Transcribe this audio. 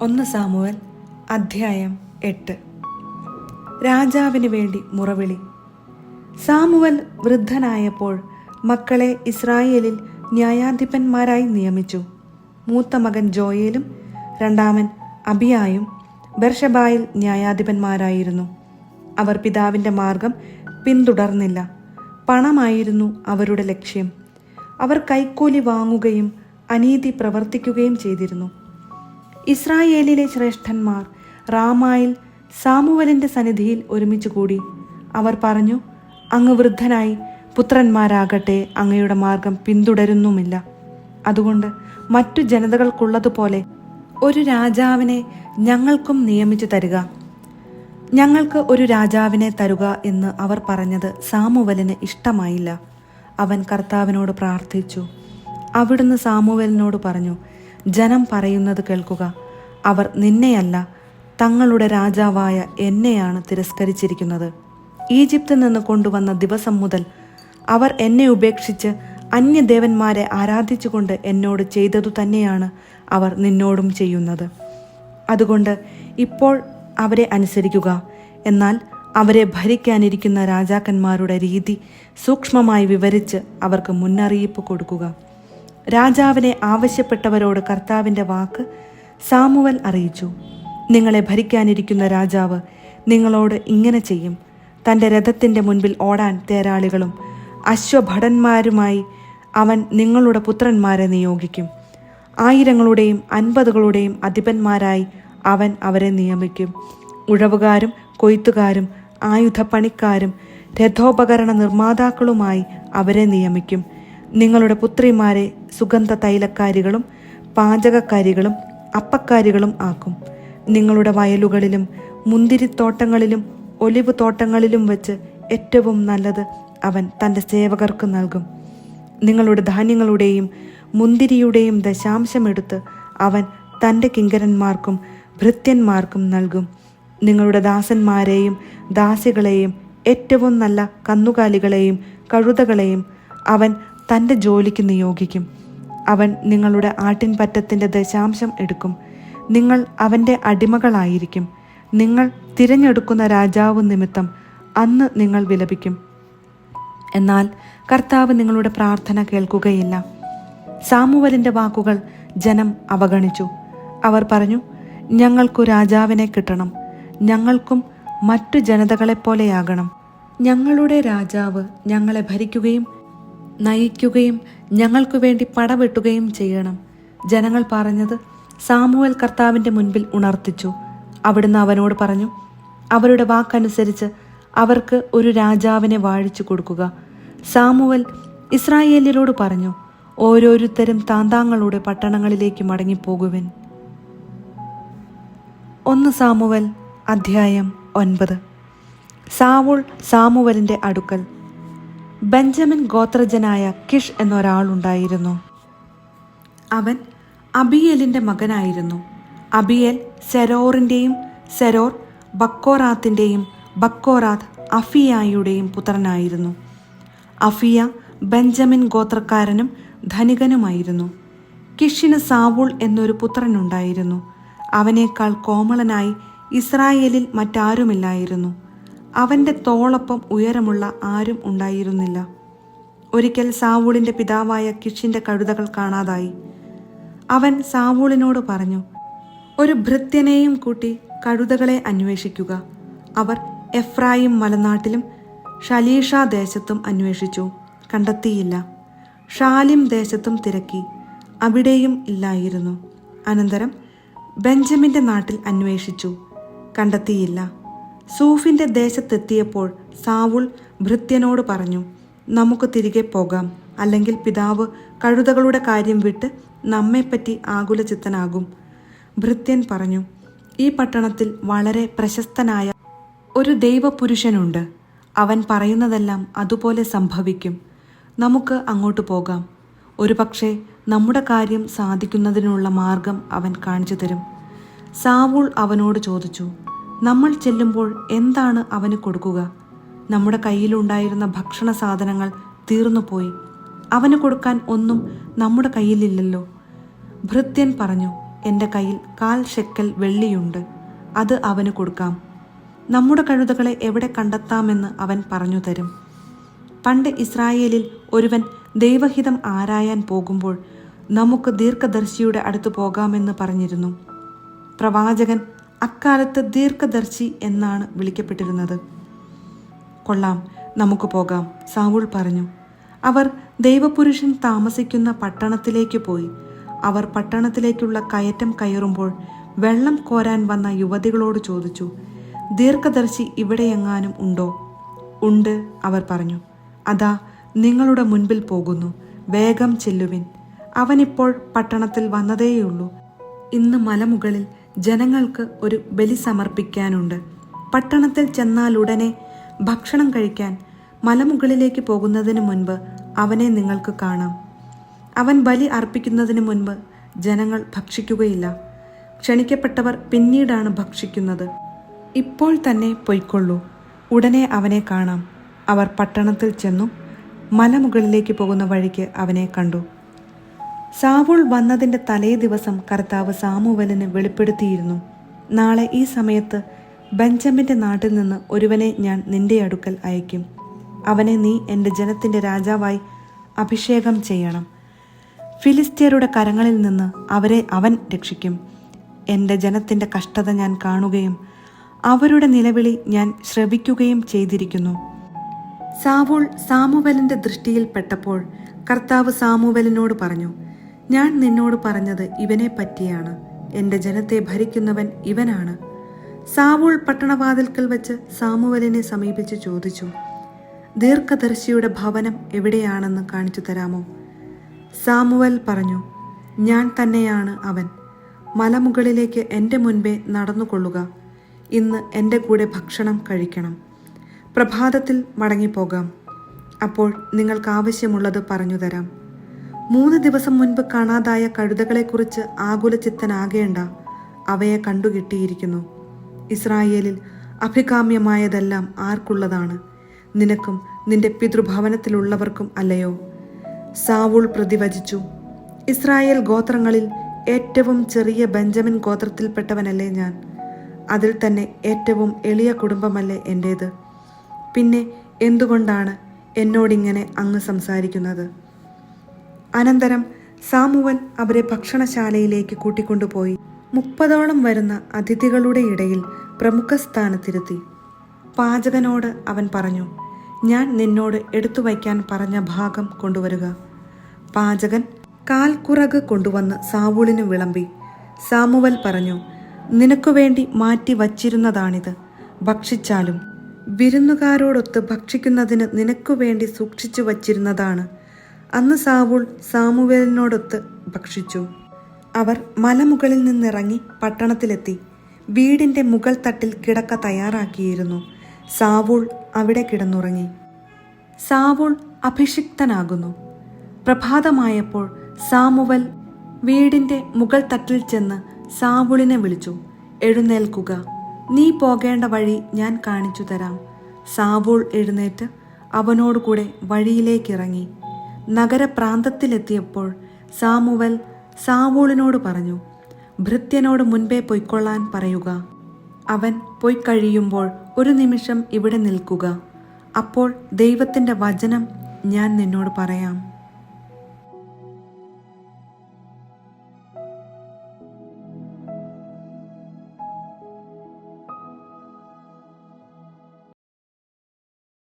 1 Samuel അധ്യായം 8. രാജാവിന് വേണ്ടി മുറവിളി. സാമുവൽ വൃദ്ധനായപ്പോൾ മക്കളെ ഇസ്രായേലിൽ ന്യായാധിപന്മാരായി നിയമിച്ചു. മൂത്ത മകൻ ജോയേലും രണ്ടാമൻ അബിയായും ബെർഷബായിൽ ന്യായാധിപന്മാരായിരുന്നു. അവർ പിതാവിൻ്റെ മാർഗം പിന്തുടർന്നില്ല. പണമായിരുന്നു അവരുടെ ലക്ഷ്യം. അവർ കൈക്കൂലി വാങ്ങുകയും അനീതി പ്രവർത്തിക്കുകയും ചെയ്തിരുന്നു. ഇസ്രായേലിലെ ശ്രേഷ്ഠന്മാർ റാമായിൽ സാമുവലിൻ്റെ സന്നിധിയിൽ ഒരുമിച്ച് കൂടി. അവർ പറഞ്ഞു, അങ്ങ് വൃദ്ധനായി, പുത്രന്മാരാകട്ടെ അങ്ങയുടെ മാർഗം പിന്തുടരുന്നുമില്ല. അതുകൊണ്ട് മറ്റു ജനതകൾക്കുള്ളതുപോലെ ഒരു രാജാവിനെ ഞങ്ങൾക്കും നിയമിച്ചു തരിക. ഞങ്ങൾക്ക് ഒരു രാജാവിനെ തരുക എന്ന് അവർ പറഞ്ഞത് സാമുവലിന് ഇഷ്ടമായില്ല. അവൻ കർത്താവിനോട് പ്രാർത്ഥിച്ചു. അവിടുന്ന് സാമുവലിനോട് പറഞ്ഞു, ജനം പറയുന്നത് കേൾക്കുക. അവർ നിന്നെയല്ല, തങ്ങളുടെ രാജാവായ എന്നെയാണ് തിരസ്കരിച്ചിരിക്കുന്നത്. ഈജിപ്തിൽ നിന്ന് കൊണ്ടുവന്ന ദിവസം മുതൽ അവർ എന്നെ ഉപേക്ഷിച്ച് അന്യദേവന്മാരെ ആരാധിച്ചുകൊണ്ട് എന്നോട് ചെയ്തതു തന്നെയാണ് അവർ നിന്നോടും ചെയ്യുന്നത്. അതുകൊണ്ട് ഇപ്പോൾ അവരെ അനുസരിക്കുക. എന്നാൽ അവരെ ഭരിക്കാനിരിക്കുന്ന രാജാക്കന്മാരുടെ രീതി സൂക്ഷ്മമായി വിവരിച്ച് അവർക്ക് മുന്നറിയിപ്പ് കൊടുക്കുക. രാജാവിനെ ആവശ്യപ്പെട്ടവരോട് കർത്താവിൻ്റെ വാക്ക് സാമുവൽ അറിയിച്ചു. നിങ്ങളെ ഭരിക്കാനിരിക്കുന്ന രാജാവ് നിങ്ങളോട് ഇങ്ങനെ ചെയ്യും. തൻ്റെ രഥത്തിൻ്റെ മുൻപിൽ ഓടാൻ തേരാളികളും അശ്വഭടന്മാരുമായി അവൻ നിങ്ങളുടെ പുത്രന്മാരെ നിയോഗിക്കും. 1000കളുടെയും 50കളുടെയും അധിപന്മാരായി അവൻ അവരെ നിയമിക്കും. ഉഴവുകാരും കൊയ്ത്തുകാരും ആയുധപ്പണിക്കാരും രഥോപകരണ നിർമ്മാതാക്കളുമായി അവരെ നിയമിക്കും. നിങ്ങളുടെ പുത്രിമാരെ സുഗന്ധ തൈലക്കാരികളും പാചകക്കാരികളും അപ്പക്കാരികളും ആക്കും. നിങ്ങളുടെ വയലുകളിലും മുന്തിരിത്തോട്ടങ്ങളിലും ഒലിവ് തോട്ടങ്ങളിലും വെച്ച് ഏറ്റവും നല്ലത് അവൻ തൻ്റെ സേവകർക്ക് നൽകും. നിങ്ങളുടെ ധാന്യങ്ങളുടെയും മുന്തിരിയുടെയും ദശാംശമെടുത്ത് അവൻ തൻ്റെ കിങ്കരന്മാർക്കും ഭൃത്യന്മാർക്കും നൽകും. നിങ്ങളുടെ ദാസന്മാരെയും ദാസികളെയും ഏറ്റവും നല്ല കന്നുകാലികളെയും കഴുതകളെയും അവൻ തൻ്റെ ജോലിക്ക് നിയോഗിക്കും. അവൻ നിങ്ങളുടെ ആട്ടിൻപറ്റത്തിൻ്റെ ദശാംശം എടുക്കും. നിങ്ങൾ അവൻ്റെ അടിമകളായിരിക്കും. നിങ്ങൾ തിരഞ്ഞെടുക്കുന്ന രാജാവ് നിമിത്തം അന്ന് നിങ്ങൾ വിലപിക്കും. എന്നാൽ കർത്താവ് നിങ്ങളുടെ പ്രാർത്ഥന കേൾക്കുകയില്ല. സാമുവലിൻ്റെ വാക്കുകൾ ജനം അവഗണിച്ചു. അവർ പറഞ്ഞു, ഞങ്ങൾക്കു രാജാവിനെ കിട്ടണം. ഞങ്ങൾക്കും മറ്റു ജനതകളെപ്പോലെയാകണം. ഞങ്ങളുടെ രാജാവ് ഞങ്ങളെ ഭരിക്കുകയും നയിക്കുകയും ഞങ്ങൾക്കു വേണ്ടി പടവെട്ടുകയും ചെയ്യണം. ജനങ്ങൾ പറഞ്ഞത് സാമുവൽ കർത്താവിൻ്റെ മുൻപിൽ ഉണർത്തിച്ചു. അവിടുന്ന് അവനോട് പറഞ്ഞു, അവരുടെ വാക്കനുസരിച്ച് അവർക്ക് ഒരു രാജാവിനെ വാഴിച്ചു കൊടുക്കുക. സാമുവൽ ഇസ്രായേല്യരോട് പറഞ്ഞു, ഓരോരുത്തരും താന്താങ്ങളുടെ പട്ടണങ്ങളിലേക്ക് മടങ്ങിപ്പോകുവിൻ. 1 സാമുവൽ അധ്യായം 9. സാവൂൾ സാമുവലിൻ്റെ അടുക്കൽ. ബെഞ്ചമിൻ ഗോത്രജനായ കിഷ് എന്നൊരാളുണ്ടായിരുന്നു. അവൻ അബിയേലിൻ്റെ മകനായിരുന്നു. അബിയേൽ സെരോറിൻ്റെയും സെരോർ ബക്കോറാത്തിൻ്റെയും ബക്കോറാത്ത് അഫിയായുടെയും പുത്രനായിരുന്നു. അഫിയ ബെഞ്ചമിൻ ഗോത്രക്കാരനും ധനികനുമായിരുന്നു. കിഷിന് സാവൂൾ എന്നൊരു പുത്രനുണ്ടായിരുന്നു. അവനേക്കാൾ കോമളനായി ഇസ്രായേലിൽ മറ്റാരുമില്ലായിരുന്നു. അവൻ്റെ തോളൊപ്പം ഉയരമുള്ള ആരും ഉണ്ടായിരുന്നില്ല. ഒരിക്കൽ സാവൂളിൻ്റെ പിതാവായ കിഷിൻ്റെ കഴുതകൾ കാണാതായി. അവൻ സാവൂളിനോട് പറഞ്ഞു, ഒരു ഭൃത്യനെയും കൂട്ടി കഴുതകളെ അന്വേഷിക്കുക. അവർ എഫ്രായിം മലനാട്ടിലും ഷലീഷ ദേശത്തും അന്വേഷിച്ചു, കണ്ടെത്തിയില്ല. ഷാലിം ദേശത്തും തിരക്കി, അവിടെയും ഇല്ലായിരുന്നു. അനന്തരം ബെഞ്ചമിൻ്റെ നാട്ടിൽ അന്വേഷിച്ചു, കണ്ടെത്തിയില്ല. സൂഫിൻ്റെ ദേശത്തെത്തിയപ്പോൾ സാവൂൾ ഭൃത്യനോട് പറഞ്ഞു, നമുക്ക് തിരികെ പോകാം, അല്ലെങ്കിൽ പിതാവ് കഴുതകളുടെ കാര്യം വിട്ട് നമ്മെപ്പറ്റി ആകുലചിത്തനാകും. ഭൃത്യൻ പറഞ്ഞു, ഈ പട്ടണത്തിൽ വളരെ പ്രശസ്തനായ ഒരു ദൈവപുരുഷനുണ്ട്. അവൻ പറയുന്നതെല്ലാം അതുപോലെ സംഭവിക്കും. നമുക്ക് അങ്ങോട്ട് പോകാം. ഒരുപക്ഷെ നമ്മുടെ കാര്യം സാധിക്കുന്നതിനുള്ള മാർഗം അവൻ കാണിച്ചു തരും. സാവൂൾ അവനോട് ചോദിച്ചു, നമ്മൾ ചെല്ലുമ്പോൾ എന്താണ് അവന് കൊടുക്കുക? നമ്മുടെ കയ്യിലുണ്ടായിരുന്ന ഭക്ഷണ സാധനങ്ങൾ തീർന്നുപോയി. അവന് കൊടുക്കാൻ ഒന്നും നമ്മുടെ കയ്യിലില്ലല്ലോ. ഭൃത്യൻ പറഞ്ഞു, എൻ്റെ കയ്യിൽ 1/4 ഷെക്കൽ വെള്ളിയുണ്ട്, അത് അവന് കൊടുക്കാം. നമ്മുടെ കഴുതകളെ എവിടെ കണ്ടെത്താമെന്ന് അവൻ പറഞ്ഞു തരും. പണ്ട് ഇസ്രായേലിൽ ഒരുവൻ ദൈവഹിതം ആരായാൻ പോകുമ്പോൾ നമുക്ക് ദീർഘദർശിയുടെ അടുത്ത് പോകാമെന്ന് പറഞ്ഞിരുന്നു. പ്രവാചകൻ അക്കാലത്ത് ദീർഘദർശി എന്നാണ് വിളിക്കപ്പെട്ടിരുന്നത്. കൊള്ളാം, നമുക്ക് പോകാം, സാവൂൾ പറഞ്ഞു. അവർ ദൈവപുരുഷൻ താമസിക്കുന്ന പട്ടണത്തിലേക്ക് പോയി. അവർ പട്ടണത്തിലേക്കുള്ള കയറ്റം കയറുമ്പോൾ വെള്ളം കോരാൻ വന്ന യുവതികളോട് ചോദിച്ചു, ദീർഘദർശി ഇവിടെയെങ്ങാനും ഉണ്ടോ? ഉണ്ട്, അവർ പറഞ്ഞു. അതാ നിങ്ങളുടെ മുൻപിൽ പോകുന്നു, വേഗം ചെല്ലുവിൻ. അവനിപ്പോൾ പട്ടണത്തിൽ വന്നതേയുള്ളൂ. ഇന്ന് മലമുകളിൽ ജനങ്ങൾക്ക് ഒരു ബലി സമർപ്പിക്കാനുണ്ട്. പട്ടണത്തിൽ ചെന്നാലുടനെ ഭക്ഷണം കഴിക്കാൻ മലമുകളിലേക്ക് പോകുന്നതിന് മുൻപ് അവനെ നിങ്ങൾക്ക് കാണാം. അവൻ ബലി അർപ്പിക്കുന്നതിന് മുൻപ് ജനങ്ങൾ ഭക്ഷിക്കുകയില്ല. ക്ഷണിക്കപ്പെട്ടവർ പിന്നീടാണ് ഭക്ഷിക്കുന്നത്. ഇപ്പോൾ തന്നെ പൊയ്ക്കൊള്ളൂ, ഉടനെ അവനെ കാണാം. അവർ പട്ടണത്തിൽ ചെന്നു. മലമുകളിലേക്ക് പോകുന്ന വഴിക്ക് അവനെ കണ്ടു. സാവൂൾ വന്നതിൻ്റെ തലേ ദിവസം കർത്താവ് സാമുവേലിന് വെളിപ്പെടുത്തിയിരുന്നു, നാളെ ഈ സമയത്ത് ബെഞ്ചമിൻ്റെ നാട്ടിൽ നിന്ന് ഒരുവനെ ഞാൻ നിന്റെ അടുക്കൽ അയക്കും. അവനെ നീ എൻ്റെ ജനത്തിൻ്റെ രാജാവായി അഭിഷേകം ചെയ്യണം. ഫിലിസ്ത്യരുടെ കരങ്ങളിൽ നിന്ന് അവരെ അവൻ രക്ഷിക്കും. എൻ്റെ ജനത്തിൻ്റെ കഷ്ടത ഞാൻ കാണുകയും അവരുടെ നിലവിളി ഞാൻ ശ്രവിക്കുകയും ചെയ്തിരിക്കുന്നു. സാവൂൾ സാമുവേലിൻ്റെ ദൃഷ്ടിയിൽ പെട്ടപ്പോൾ കർത്താവ് സാമുവേലിനോട് പറഞ്ഞു, ഞാൻ നിന്നോട് പറഞ്ഞത് ഇവനെ പറ്റിയാണ്. എൻ്റെ ജനത്തെ ഭരിക്കുന്നവൻ ഇവനാണ്. സാവൂൾ പട്ടണവാതിൽക്കൽ വെച്ച് സാമുവേലിനെ സമീപിച്ച് ചോദിച്ചു, ദീർഘദർശിയുടെ ഭവനം എവിടെയാണെന്ന് കാണിച്ചു തരാമോ? സാമുവേൽ പറഞ്ഞു, ഞാൻ തന്നെയാണ് അവൻ. മലമുകളിലേക്ക് എൻ്റെ മുൻപേ നടന്നുകൊള്ളുക. ഇന്ന് എൻ്റെ കൂടെ ഭക്ഷണം കഴിക്കണം. പ്രഭാതത്തിൽ മടങ്ങിപ്പോകാം. അപ്പോൾ നിങ്ങൾക്ക് ആവശ്യമുള്ളത് പറഞ്ഞു തരാം. 3 ദിവസം മുൻപ് കാണാതായ കഴുതകളെക്കുറിച്ച് ആകുലചിത്തനാകേണ്ട, അവയെ കണ്ടുകിട്ടിയിരിക്കുന്നു. ഇസ്രായേലിൽ അഭികാമ്യമായതെല്ലാം ആർക്കുള്ളതാണ്? നിനക്കും നിന്റെ പിതൃഭവനത്തിലുള്ളവർക്കും അല്ലയോ? സാവൂൾ പ്രതിവചിച്ചു, ഇസ്രായേൽ ഗോത്രങ്ങളിൽ ഏറ്റവും ചെറിയ ബെഞ്ചമിൻ ഗോത്രത്തിൽപ്പെട്ടവനല്ലേ ഞാൻ? അതിൽ തന്നെ ഏറ്റവും എളിയ കുടുംബമല്ലേ എൻ്റേത്? പിന്നെ എന്തുകൊണ്ടാണ് എന്നോടിങ്ങനെ അങ്ങ് സംസാരിക്കുന്നത്? അനന്തരം സാമുവേൽ അവരെ ഭക്ഷണശാലയിലേക്ക് കൂട്ടിക്കൊണ്ടുപോയി 30ഓളം വരുന്ന അതിഥികളുടെ ഇടയിൽ പ്രമുഖ സ്ഥാനത്തിരുത്തി. പാചകനോട് അവൻ പറഞ്ഞു, ഞാൻ നിന്നോട് എടുത്തു വയ്ക്കാൻ പറഞ്ഞ ഭാഗം കൊണ്ടുവരിക. പാചകൻ 1/4 കുറക് കൊണ്ടുവന്ന് സാവൂളിന് വിളമ്പി. സാമുവേൽ പറഞ്ഞു, നിനക്കു വേണ്ടി മാറ്റി വച്ചിരുന്നതാണിത്, ഭക്ഷിച്ചാലും. വിരുന്നുകാരോടൊത്ത് ഭക്ഷിക്കുന്നതിന് നിനക്കു വേണ്ടി സൂക്ഷിച്ചു വച്ചിരുന്നതാണ്. അന്ന് സാവൂൾ സാമുവേലിനോടൊത്ത് ഭക്ഷിച്ചു. അവർ മലമുകളിൽ നിന്നിറങ്ങി പട്ടണത്തിലെത്തി. വീടിൻ്റെ മുകൾ തട്ടിൽ കിടക്ക തയ്യാറാക്കിയിരുന്നു. സാവൂൾ അവിടെ കിടന്നുറങ്ങി. സാവൂൾ അഭിഷിക്തനാകുന്നു. പ്രഭാതമായപ്പോൾ സാമുവേൽ വീടിൻ്റെ മുകൾ തട്ടിൽ ചെന്ന് സാവൂളിനെ വിളിച്ചു, എഴുന്നേൽക്കുക, നീ പോകേണ്ട വഴി ഞാൻ കാണിച്ചു തരാം. സാവൂൾ എഴുന്നേറ്റ് അവനോടുകൂടെ വഴിയിലേക്കിറങ്ങി. നഗരപ്രാന്തത്തിലെത്തിയപ്പോൾ സാമുവേൽ സാവൂളിനോട് പറഞ്ഞു, ഭൃത്യനോട് മുൻപേ പൊയ്ക്കൊള്ളാൻ പറയുക. അവൻ പൊയ്ക്കഴിയുമ്പോൾ 1 നിമിഷം ഇവിടെ നിൽക്കുക. അപ്പോൾ ദൈവത്തിൻ്റെ വചനം ഞാൻ നിന്നോട് പറയാം.